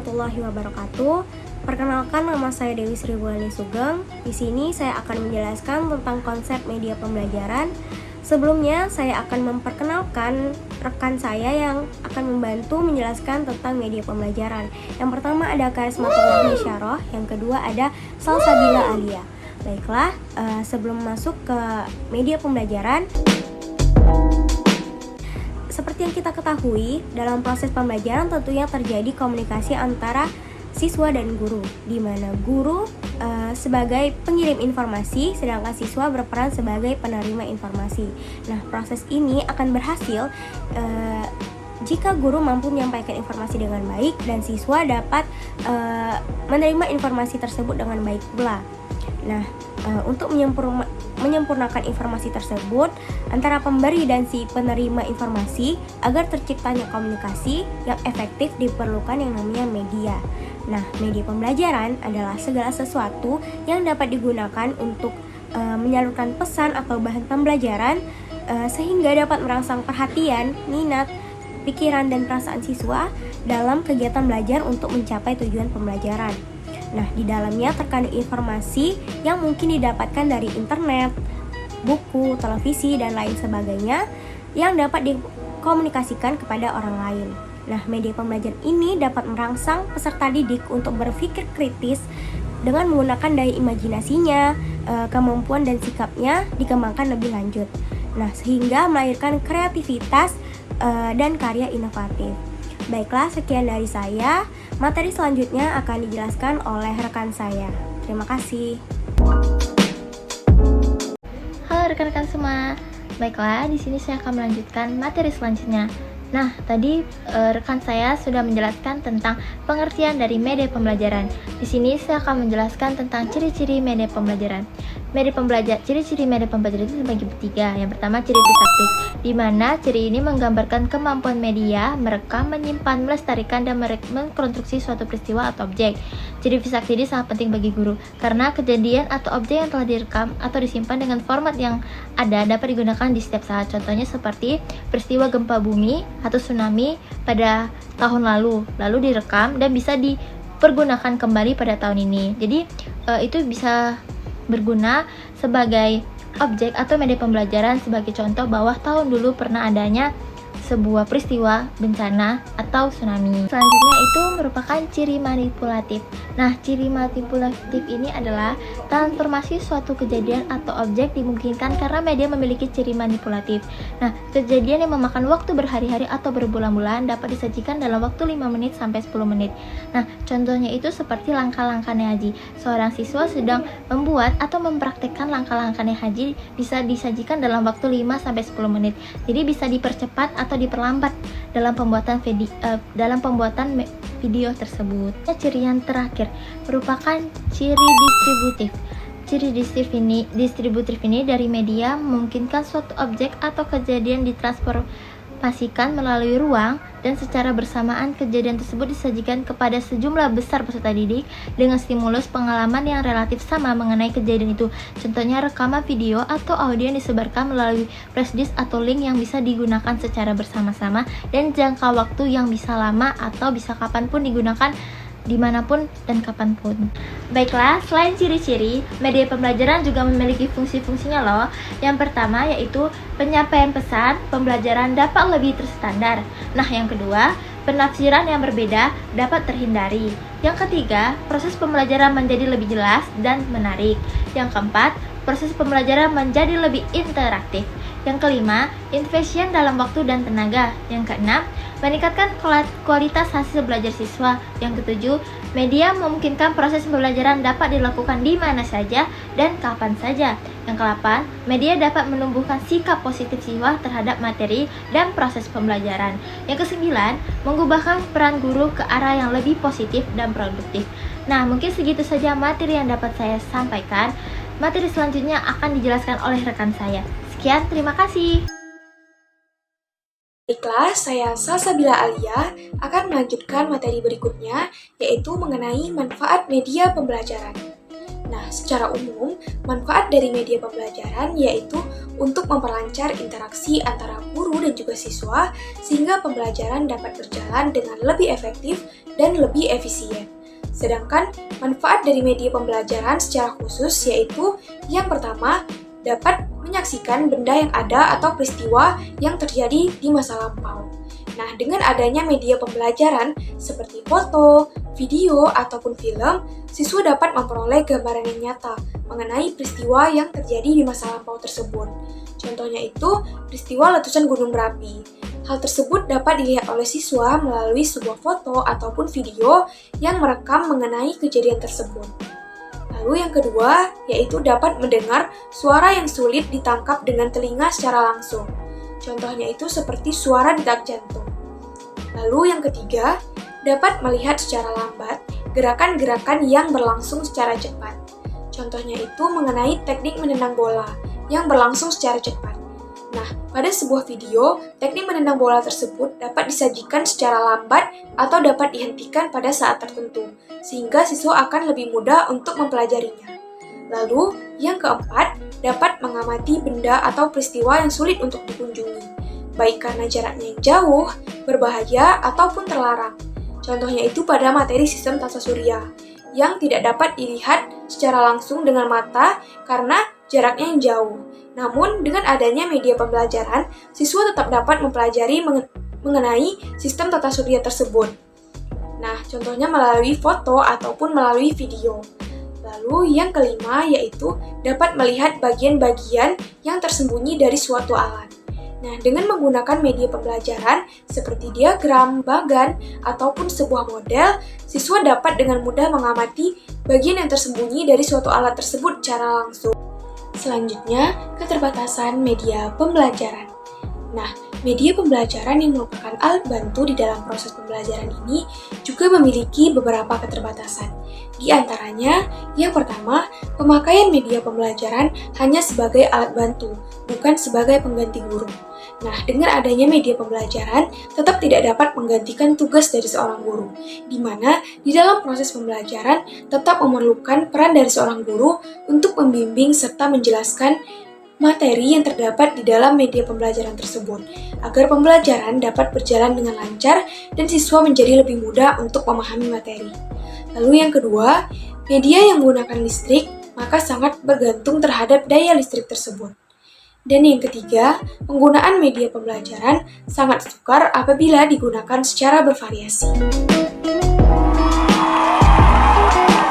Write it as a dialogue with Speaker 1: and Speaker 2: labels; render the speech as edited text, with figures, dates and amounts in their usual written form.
Speaker 1: warahmatullahi wabarakatuh. Perkenalkan, nama saya Dewi Sriwulandari Sugeng. Di sini saya akan menjelaskan tentang konsep media pembelajaran. Sebelumnya, saya akan memperkenalkan rekan saya yang akan membantu menjelaskan tentang media pembelajaran. Yang pertama ada Karismatullah Misyaroh, yang kedua ada Salsabila Alia. Baiklah, sebelum masuk ke media pembelajaran, seperti yang kita ketahui, dalam proses pembelajaran tentunya terjadi komunikasi antara siswa dan guru, di mana guru sebagai pengirim informasi, sedangkan siswa berperan sebagai penerima informasi. Nah, proses ini akan berhasil jika guru mampu menyampaikan informasi dengan baik dan siswa dapat menerima informasi tersebut dengan baik pula. Nah, untuk menyempurnakan informasi tersebut antara pemberi dan si penerima informasi agar terciptanya komunikasi yang efektif diperlukan yang namanya media. Nah, media pembelajaran adalah segala sesuatu yang dapat digunakan untuk menyalurkan pesan atau bahan pembelajaran sehingga dapat merangsang perhatian, minat, pikiran, dan perasaan siswa dalam kegiatan belajar untuk mencapai tujuan pembelajaran. Nah, di dalamnya terkandung informasi yang mungkin didapatkan dari internet, buku, televisi, dan lain sebagainya yang dapat dikomunikasikan kepada orang lain. Nah, media pembelajaran ini dapat merangsang peserta didik untuk berpikir kritis dengan menggunakan daya imajinasinya, kemampuan dan sikapnya dikembangkan lebih lanjut. Nah, sehingga melahirkan kreativitas dan karya inovatif. Baiklah, sekian dari saya. Materi selanjutnya akan dijelaskan oleh rekan saya. Terima kasih.
Speaker 2: Halo rekan-rekan semua. Baiklah, di sini saya akan melanjutkan materi selanjutnya. Nah, tadi rekan saya sudah menjelaskan tentang pengertian dari media pembelajaran. Di sini saya akan menjelaskan tentang ciri-ciri media pembelajaran. Ciri-ciri media pembelajaran itu dibagi bertiga. Yang pertama, ciri fisaktif, di mana ciri ini menggambarkan kemampuan media merekam, menyimpan, melestarikan, dan mengkonstruksi suatu peristiwa atau objek. Ciri fisaktif ini sangat penting bagi guru karena kejadian atau objek yang telah direkam atau disimpan dengan format yang ada dapat digunakan di setiap saat. Contohnya seperti peristiwa gempa bumi atau tsunami pada tahun lalu direkam dan bisa dipergunakan kembali pada tahun ini. Jadi itu bisa berguna sebagai objek atau media pembelajaran. Sebagai contoh, bahwa tahun dulu pernah adanya sebuah peristiwa bencana atau tsunami. Selanjutnya itu merupakan ciri manipulatif. Nah, ciri manipulatif ini adalah transformasi suatu kejadian atau objek dimungkinkan karena media memiliki ciri manipulatif. Nah, kejadian yang memakan waktu berhari-hari atau berbulan-bulan dapat disajikan dalam waktu 5 menit sampai 10 menit. Nah, contohnya itu seperti langkah-langkah Haji. Seorang siswa sedang membuat atau mempraktekkan langkah-langkah Haji bisa disajikan dalam waktu 5 sampai 10 menit. Jadi bisa dipercepat atau diperlambat dalam pembuatan video tersebut. Ciri yang terakhir merupakan ciri distributif. Ciri distributif ini dari media memungkinkan suatu objek atau kejadian ditransformasikan melalui ruang dan secara bersamaan kejadian tersebut disajikan kepada sejumlah besar peserta didik dengan stimulus pengalaman yang relatif sama mengenai kejadian itu. Contohnya rekaman video atau audio yang disebarkan melalui flashdisk atau link yang bisa digunakan secara bersama-sama dan jangka waktu yang bisa lama atau bisa kapanpun digunakan dimanapun dan kapanpun. Baiklah, selain ciri-ciri, media pembelajaran juga memiliki fungsi-fungsinya loh. Yang pertama yaitu penyampaian pesan pembelajaran dapat lebih terstandar. Nah, yang kedua, penafsiran yang berbeda dapat terhindari. Yang ketiga, proses pembelajaran menjadi lebih jelas dan menarik. Yang keempat, proses pembelajaran menjadi lebih interaktif. Yang kelima, investasi dalam waktu dan tenaga. Yang keenam, meningkatkan kualitas hasil belajar siswa. Yang ketujuh, media memungkinkan proses pembelajaran dapat dilakukan di mana saja dan kapan saja. Yang kedelapan, media dapat menumbuhkan sikap positif siswa terhadap materi dan proses pembelajaran. Yang kesembilan, mengubahkan peran guru ke arah yang lebih positif dan produktif. Nah, mungkin segitu saja materi yang dapat saya sampaikan. Materi selanjutnya akan dijelaskan oleh rekan saya. Sekian, terima kasih.
Speaker 3: Baiklah, saya Salsabila Alia akan melanjutkan materi berikutnya, yaitu mengenai manfaat media pembelajaran. Nah, secara umum, manfaat dari media pembelajaran yaitu untuk memperlancar interaksi antara guru dan juga siswa sehingga pembelajaran dapat berjalan dengan lebih efektif dan lebih efisien. Sedangkan manfaat dari media pembelajaran secara khusus yaitu yang pertama, dapat menyaksikan benda yang ada atau peristiwa yang terjadi di masa lampau. Nah, dengan adanya media pembelajaran seperti foto, video, ataupun film, siswa dapat memperoleh gambaran yang nyata mengenai peristiwa yang terjadi di masa lampau tersebut. Contohnya itu, peristiwa letusan gunung berapi. Hal tersebut dapat dilihat oleh siswa melalui sebuah foto ataupun video yang merekam mengenai kejadian tersebut. Lalu yang kedua, yaitu dapat mendengar suara yang sulit ditangkap dengan telinga secara langsung. Contohnya itu seperti suara detak jantung. Lalu yang ketiga, dapat melihat secara lambat gerakan-gerakan yang berlangsung secara cepat. Contohnya itu mengenai teknik menendang bola yang berlangsung secara cepat. Nah, pada sebuah video, teknik menendang bola tersebut dapat disajikan secara lambat atau dapat dihentikan pada saat tertentu, sehingga siswa akan lebih mudah untuk mempelajarinya. Lalu, yang keempat, dapat mengamati benda atau peristiwa yang sulit untuk dikunjungi, baik karena jaraknya yang jauh, berbahaya, ataupun terlarang. Contohnya itu pada materi sistem tata surya, yang tidak dapat dilihat secara langsung dengan mata karena jaraknya yang jauh. Namun, dengan adanya media pembelajaran, siswa tetap dapat mempelajari mengenai sistem tata surya tersebut. Nah, contohnya melalui foto ataupun melalui video. Lalu yang kelima yaitu dapat melihat bagian-bagian yang tersembunyi dari suatu alat. Nah, dengan menggunakan media pembelajaran seperti diagram, bagan, ataupun sebuah model, siswa dapat dengan mudah mengamati bagian yang tersembunyi dari suatu alat tersebut secara langsung. Selanjutnya, keterbatasan media pembelajaran. Nah, media pembelajaran yang merupakan alat bantu di dalam proses pembelajaran ini juga memiliki beberapa keterbatasan. Di antaranya, yang pertama, pemakaian media pembelajaran hanya sebagai alat bantu, bukan sebagai pengganti guru. Nah, dengan adanya media pembelajaran, tetap tidak dapat menggantikan tugas dari seorang guru, di mana di dalam proses pembelajaran tetap memerlukan peran dari seorang guru untuk membimbing serta menjelaskan materi yang terdapat di dalam media pembelajaran tersebut, agar pembelajaran dapat berjalan dengan lancar dan siswa menjadi lebih mudah untuk memahami materi. Lalu yang kedua, media yang menggunakan listrik maka sangat bergantung terhadap daya listrik tersebut. Dan yang ketiga, penggunaan media pembelajaran sangat sukar apabila digunakan secara bervariasi.